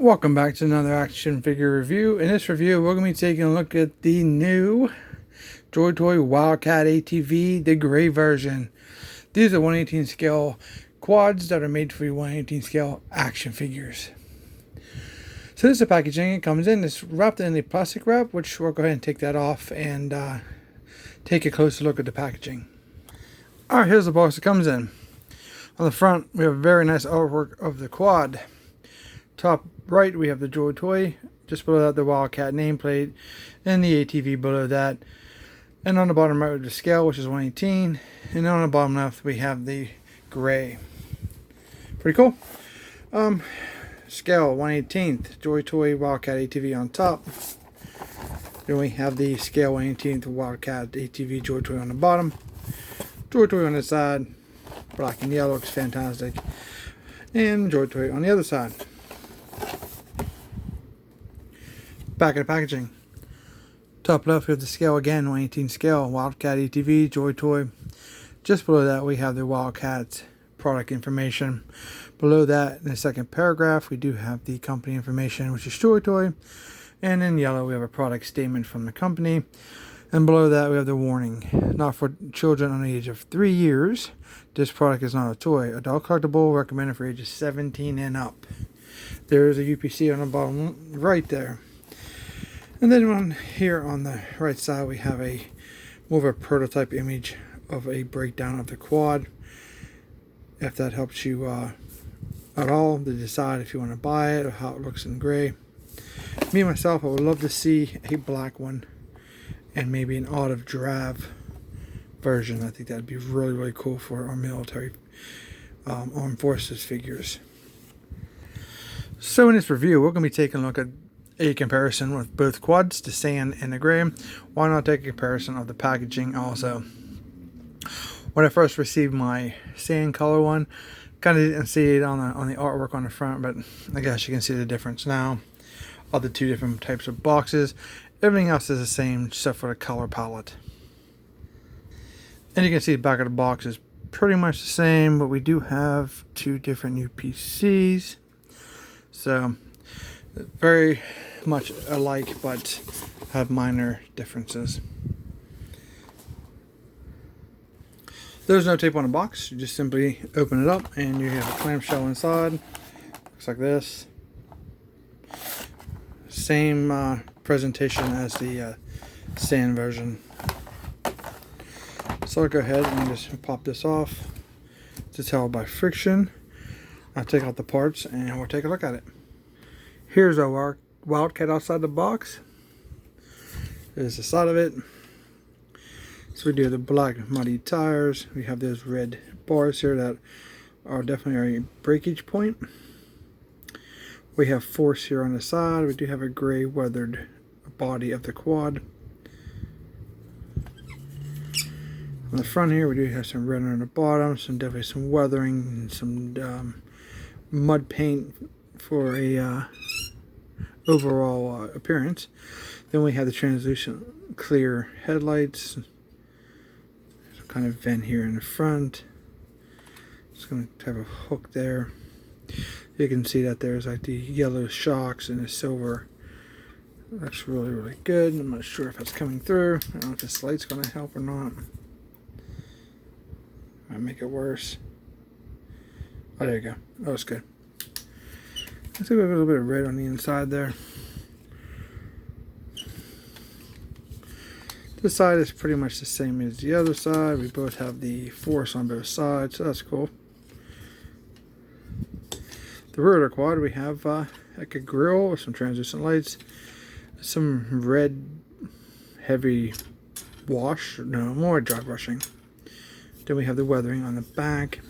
Welcome back to another action figure review. In this review, we're going to be taking a look at the new Joytoy Wildcat ATV, the gray version. These are 1/18 scale quads that are made for 1/18 scale action figures. So this is the packaging. It comes in. It's wrapped in the plastic wrap, which we'll go ahead and take that off and take a closer look at the packaging. Alright, here's the box it comes in. On the front, we have a very nice artwork of the quad. Top right, we have the Joytoy. Just below that, the Wildcat nameplate, and the ATV below that. And on the bottom right, we have the scale, which is 1/18, and on the bottom left, we have the gray. Pretty cool. Scale 1/18th Joytoy Wildcat ATV on top. Then we have the scale 1/18th Wildcat ATV Joytoy on the bottom. Joytoy on the side, black and yellow, looks fantastic, and Joytoy on the other side. Back of the packaging. Top left, we have the scale again, 1/18 scale, Wildcat ATV, Joytoy. Just below that, we have the Wildcat product information. Below that, in the second paragraph, we do have the company information, which is Joytoy. And in yellow, we have a product statement from the company. And below that, we have the warning. Not for children under the age of 3 years. This product is not a toy. Adult collectible, recommended for ages 17 and up. There is a UPC on the bottom right there. And then on here on the right side, we have a more of a prototype image of a breakdown of the quad. If that helps you at all to decide if you want to buy it or how it looks in gray. Me myself, I would love to see a black one and maybe an olive drab version. I think that'd be really, really cool for our military armed forces figures. So in this review, we're going to be taking a look at a comparison with both quads, the sand and the gray. Why not take a comparison of the packaging also? When I first received my sand color one, kind of didn't see it on the artwork on the front, but I guess you can see the difference now of the two different types of boxes. Everything else is the same except for the color palette. And you can see the back of the box is pretty much the same, but we do have two different UPCs. So very much alike, but have minor differences. There's no tape on the box. You just simply open it up and you have a clamshell inside. Looks like this. Same presentation as the sand version. So I'll go ahead and just pop this off to tell by friction. I'll take out the parts and we'll take a look at it. Here's our Wildcat outside the box. There's the side of it. So we do have the black muddy tires. We have those red bars here that are definitely a breakage point. We have force here on the side. We do have a gray weathered body of the quad. On the front here, we do have some red on the bottom, definitely some weathering, and some mud paint for a overall appearance. Then we have the translucent clear headlights. Some kind of vent here in the front. It's going to have a hook there. You can see that there's like the yellow shocks and the silver. That's really, really good. I'm not sure if that's coming through. I don't know if this light's going to help or not. Might make it worse. Oh, there you go. Oh, it's good. Let's see, we have a little bit of red on the inside there. This side is pretty much the same as the other side. We both have the force on both sides, so that's cool. The rear of the quad, we have like a grill with some translucent lights, some red heavy wash, no, more dry brushing. Then we have the weathering on the back.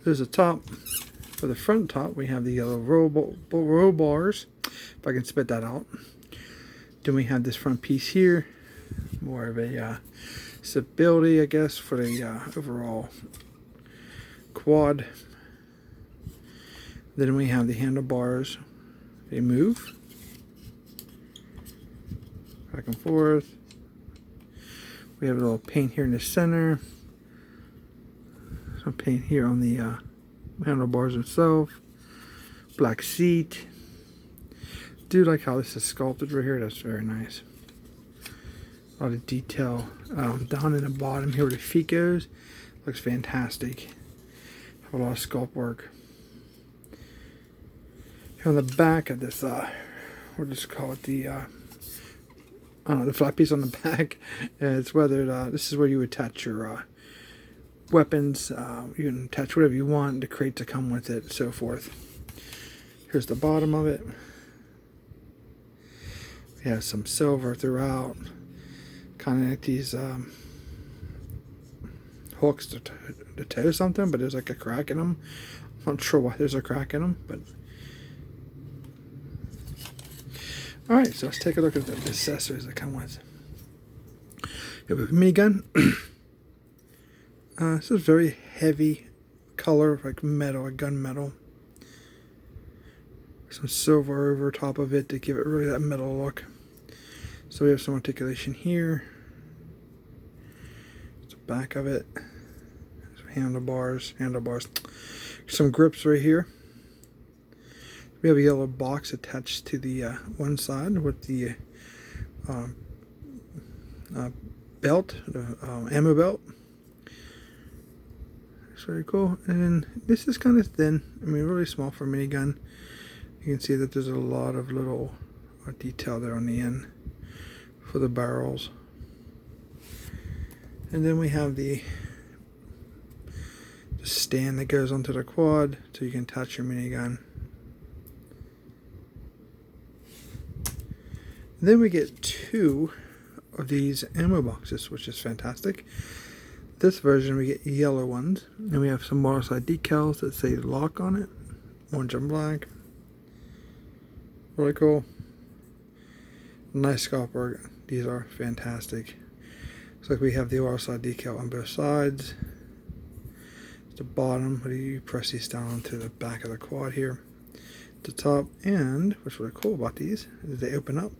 There's the top. For the front top, we have the yellow roll bars, if I can spit that out. Then we have this front piece here, more of a stability, I guess, for the overall quad. Then we have the handlebars. They move back and forth. We have a little paint here in the center. Some paint here on the handlebars itself. Black seat. Do like how this is sculpted right here. That's very nice. A lot of detail down in the bottom here where the feet goes. Looks fantastic. Have a lot of sculpt work. Here on the back of this, we'll just call it the, I don't know, the flat piece on the back. It's weathered. This is where you attach your weapons. You can attach whatever you want, the crate to come with it, so forth. Here's the bottom of it. We have some silver throughout. Kind of like these hooks to tow something, but there's like a crack in them. I'm not sure why there's a crack in them, but alright, so let's take a look at the accessories that come with. You have a minigun. This is very heavy color, like metal, like gunmetal. Some silver over top of it to give it really that metal look. So we have some articulation here. It's the back of it. Some handlebars. Some grips right here. We have a yellow box attached to the one side with the belt, the ammo belt. It's very cool. And this is kind of thin. I mean, really small for a minigun. You can see that there's a lot of little detail there on the end for the barrels. And then we have the stand that goes onto the quad so you can attach your minigun. Then we get 2 of these ammo boxes, which is fantastic. This version we get yellow ones, and we have some motorcycle decals that say lock on it, orange and black. Really cool. Nice sculpt work. These are fantastic. Looks like we have the RSI decal on both sides. At the bottom, you press these down onto the back of the quad here. At the top, and what's really cool about these is they open up.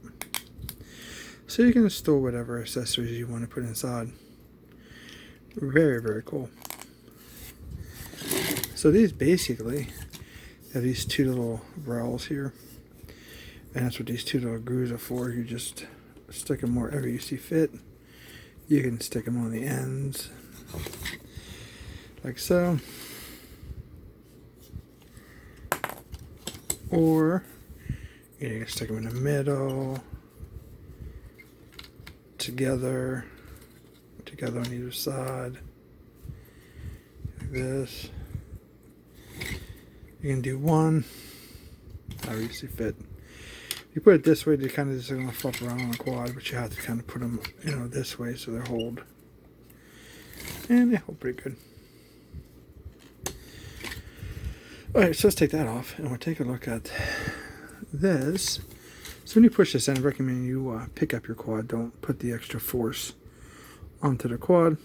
So you can store whatever accessories you want to put inside. Very, very cool. So these basically have these 2 little rails here. And that's what these 2 little grooves are for. You just stick them wherever you see fit. You can stick them on the ends, like so. Or you can stick them in the middle, together on either side, like this. You can do one, however you see fit. If you put it this way, they kind of just going to flop around on the quad, but you have to kind of put them, this way so they hold. And they hold pretty good. Alright, so let's take that off, and we'll take a look at this. So when you push this in, I recommend you pick up your quad. Don't put the extra force onto the quad.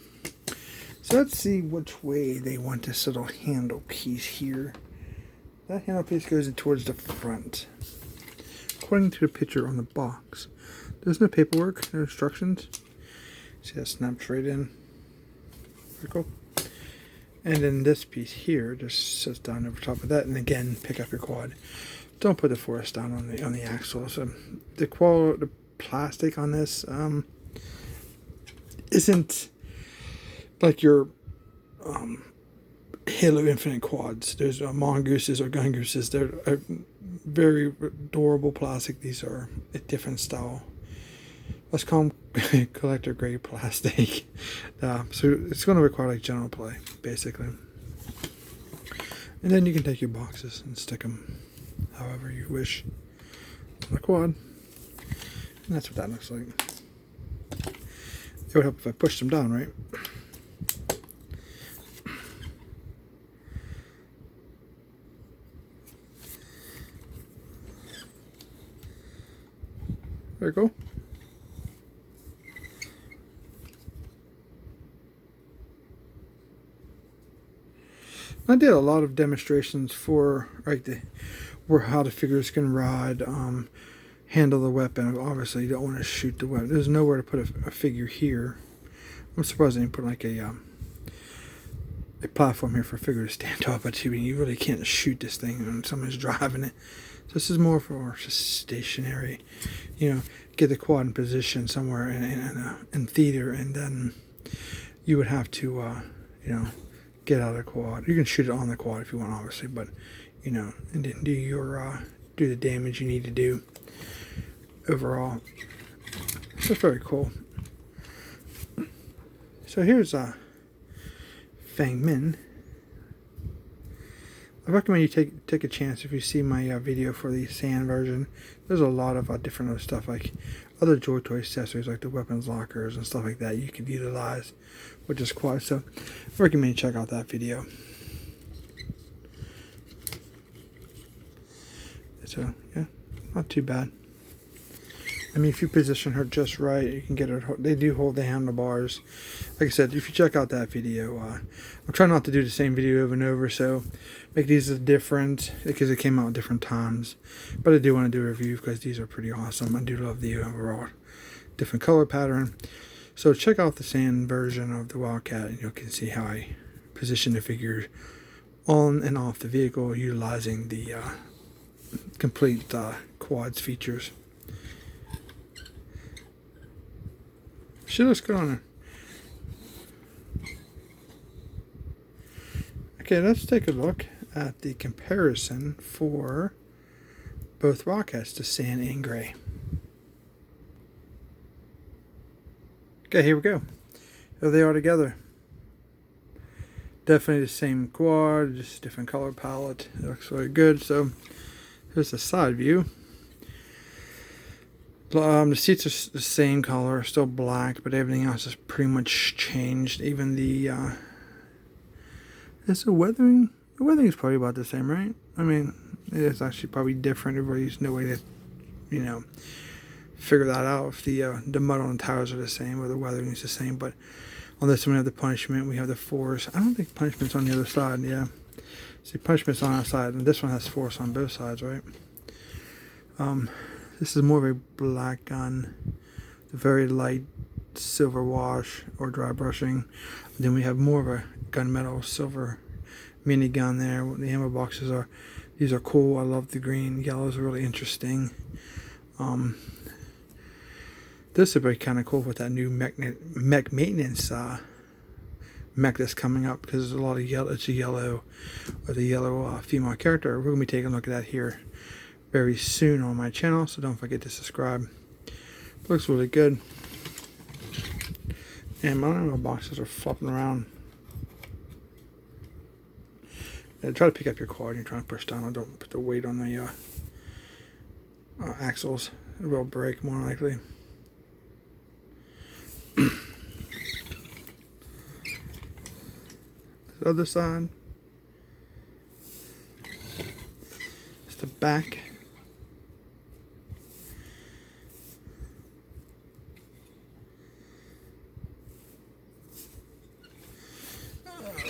So let's see which way they want this little handle piece here. That handle piece goes in towards the front. According to the picture on the box, there's no paperwork, no instructions. See, that snaps right in. Very cool. And then this piece here just sits down over top of that, and again, pick up your quad. Don't put the force down on the axle. So the plastic on this isn't like your Halo Infinite quads. There's mongooses or gun gooses. They're very durable plastic. These are a different style. Let's call them collector grade plastic. So it's going to require like general play, basically. And then you can take your boxes and stick them however you wish on the quad. And that's what that looks like. It would help if I pushed them down, right? There you go. I did a lot of demonstrations for how the figures can ride, handle the weapon. Obviously, you don't want to shoot the weapon. There's nowhere to put a figure here. I'm surprised they didn't put like a a platform here for a figure to stand up, but you really can't shoot this thing when someone's driving it. So this is more for just stationary, get the quad in position somewhere in theater, and then you would have to, get out of the quad. You can shoot it on the quad if you want, obviously, but, and then do the damage you need to do overall. So it's very cool. So here's Fang Min. I recommend you take a chance if you see my video for the sand version. There's a lot of different other stuff, like other Joytoy accessories, like the weapons lockers and stuff like that you could utilize, which is quite. So I recommend you check out that video. So yeah, not too bad. I mean, if you position her just right, you can get her. They do hold the handlebars. Like I said, if you check out that video, I'm trying not to do the same video over and over, so make these different because it came out at different times. But I do want to do a review because these are pretty awesome. I do love the overall different color pattern. So check out the sand version of the Wildcat, and you can see how I position the figure on and off the vehicle utilizing the complete quads features. She looks good on her. Okay, let's take a look at the comparison for both Wildcats, the sand and gray. Okay, here we go. Here they are together. Definitely the same quad, just different color palette. It looks really good. So here's the side view. The seats are the same color, still black, but everything else is pretty much changed. Even the is the weathering. The weathering is probably about the same, right? I mean, it is actually probably different. Everybody's no way to, figure that out if the mud on the tires are the same or the weathering is the same. But on this one we have the punishment. We have the force. I don't think punishment's on the other side. Yeah, see, punishment's on our side, and this one has force on both sides, right? This is more of a black gun, very light silver wash or dry brushing. Then we have more of a gunmetal silver mini gun there. The ammo boxes these are cool. I love the green. Yellow is really interesting. This would be kind of cool with that new mech maintenance mech that's coming up, because there's a lot of yellow. It's a yellow, or the yellow female character. We're gonna be taking a look at that here very soon on my channel, so don't forget to subscribe. Looks really good. And my ammo boxes are flopping around. Yeah, try to pick up your quad and you're trying to push down. Don't put the weight on the axles. It will break more likely. The other side. It's the back.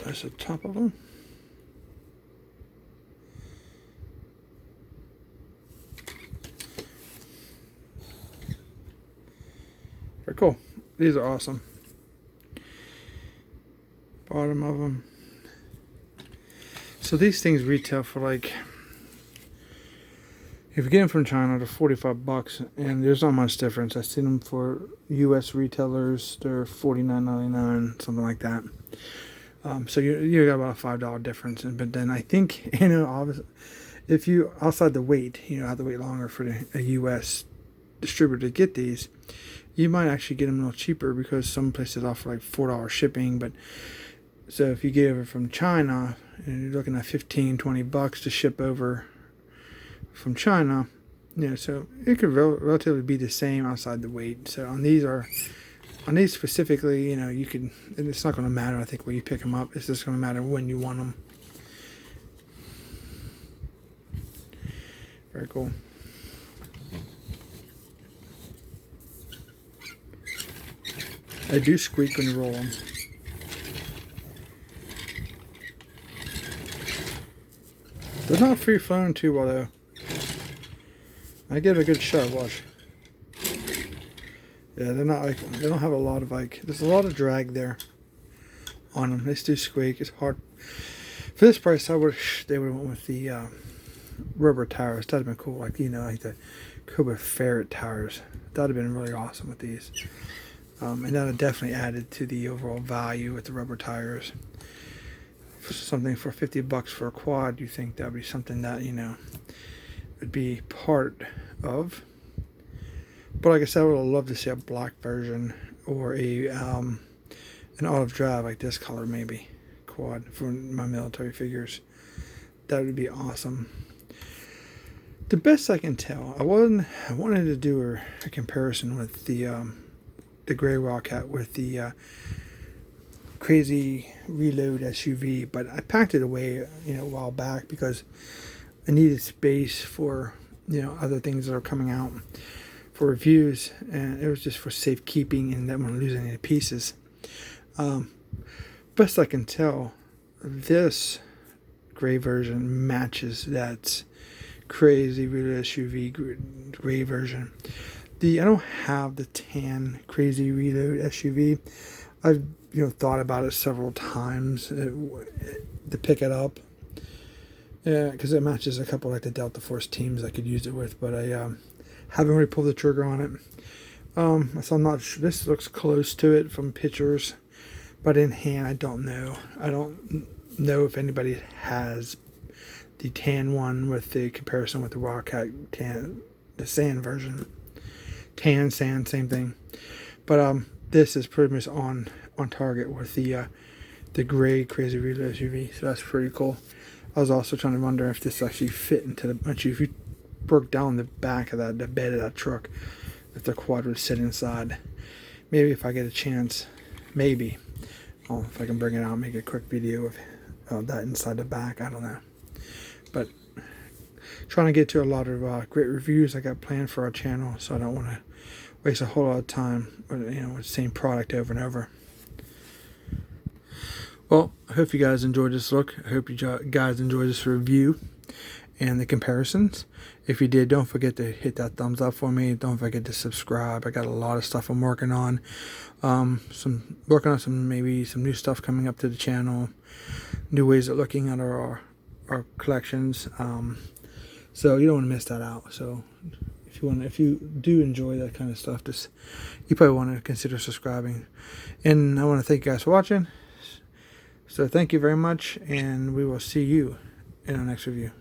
There's the top of them. Very cool. These are awesome. Bottom of them. So these things retail for like, if you get them from China, they're $45, and there's not much difference. I've seen them for U.S. retailers, they're $49.99, something like that. So you got about a $5 difference, but then I think, obviously, if you outside the wait, have to wait longer for a U.S. distributor to get these. You might actually get them a little cheaper because some places offer like $4 shipping. But so if you get it from China, and you're looking at $15-20 to ship over from China, so it could relatively be the same outside the weight. So on these specifically, you can. It's not going to matter. I think where you pick them up. It's just going to matter when you want them. Very cool. They do squeak when you roll them. They're not free flowing too well though. I give it a good shot. Watch. Yeah, they're not like, they don't have a lot of there's a lot of drag there on them. They still squeak. It's hard. For this price, I wish they would have went with the rubber tires. That'd have been cool. Like, you know, like the Cobra Ferret tires. That'd have been really awesome with these. And that would definitely added to the overall value with the rubber tires. For something for $50 for a quad, you think that would be something that, you know, would be part of. But like I said, I would have loved to see a black version or a an olive drab like this color, maybe quad for my military figures. That would be awesome. The best I can tell, I wanted to do a comparison with the gray Wildcat with the crazy reload SUV, but I packed it away, you know, a while back because I needed space for, you know, other things that are coming out for reviews, and it was just for safekeeping and that wouldn't lose any pieces. Best I can tell, this gray version matches that crazy reload SUV gray version. I don't have the tan crazy reload SUV. I've, you know, thought about it several times to pick it up. Yeah, because it matches a couple like the Delta Force teams I could use it with, but I haven't really pulled the trigger on it. So I'm not sure. This looks close to it from pictures, but in hand, I don't know. I don't know if anybody has the tan one with the comparison with the Wildcat tan, the sand version. Tan, sand, same thing. But this is pretty much on target with the gray crazy reload SUV, so that's pretty cool. I was also trying to wonder if this actually fit into the, actually if you broke down the back of the bed of that truck, if the quad would sit inside. Maybe if I get a chance, maybe. Oh, if I can bring it out, make a quick video of that inside the back. I don't know. But trying to get to a lot of great reviews I got planned for our channel, so I don't want to waste a whole lot of time with, you know, with the same product over and over. Well, I hope you guys enjoyed this look. I hope you guys enjoyed this review and the comparisons. If you did, don't forget to hit that thumbs up for me. Don't forget to subscribe. I got a lot of stuff I'm working on. Working on some new stuff coming up to the channel. New ways of looking at our collections. So you don't want to miss that out. So if you do enjoy that kind of stuff, you probably want to consider subscribing. And I want to thank you guys for watching. So thank you very much, and we will see you in our next review.